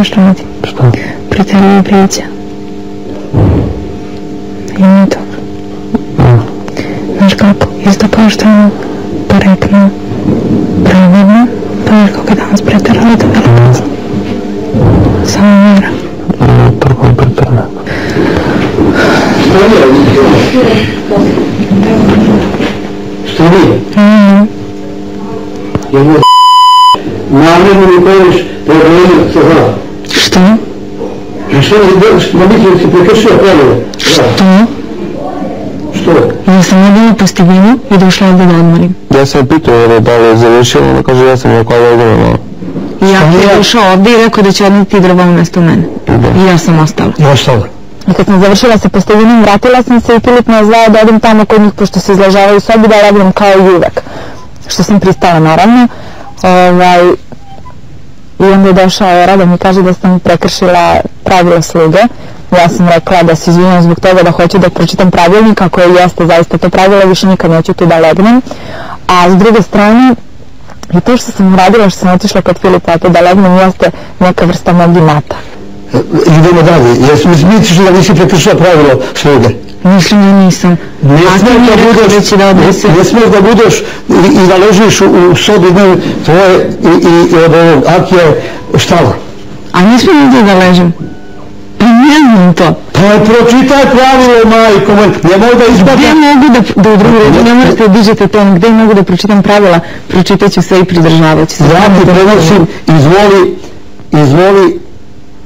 znaš što radi? Šta? Preteruje prijeća. I nije dobro. Znaš kako, isto kao što je korektno, pravilno, pa znaš kako je danas preterali do velika. Samo mjera. Tako je preterano. Što nije? Jedno namjerno mi poviš problemi sa zna. Što? Što na biti si prekršio pravilo? Što? Što? Ja sam odala po stiginu i došla ovdje da odmorim. Ja sam pitao da li je završio, ona kaže ja sam rekao ovdje malo. I ja ti je došao ovdje i rekao da će odneti drva umjesto mene. I ja sam ostala. I ostala. I kad sam završila sa posteginom, vratila sam se i Filip me zvao da odim tamo kod njih, pošto se izležavaju u sobi, da legnem kao i uvek. Što sam pristala, naravno. I onda je došao Era da mi kaže da sam prekršila pravila sluge. Ja sam rekla da se izvinjam zbog toga, da hoću da pročitam pravilnik, ako je jeste zaista to pravilo, više nikad neću tu da legnem. A s druge strane, i to što sam uradila, što sam otišla kod Filipa da legnem, jeste neka vrsta mog imata. Idemo dalje. Misliš da nisi prekršila pravilo sluge? Mislim da nisam. Ne smiješ da budeš i da ležiš u sobi tvoje i od ovog Akije štala. A nisam ovdje da ležem. Pa ne znam to. Pa pročitaj pravilo, majko moj. Nemoj da izbada. Gdje mogu da u drugu redu, ne morate da dižete ton, gdje mogu da pročitam pravila, pročitat ću sve i pridržavat ću se. Ja ti prenosim, izvoli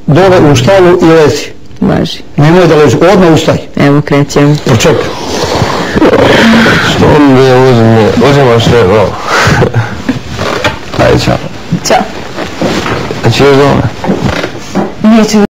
dole u štalu i lezi. Važi. Nemoj da leži, odmah ustaj. Evo, krećem. Počekaj. Što on gdje uzima sve, ovo. Ajde, čao. Ćao. A će još doma? Neću.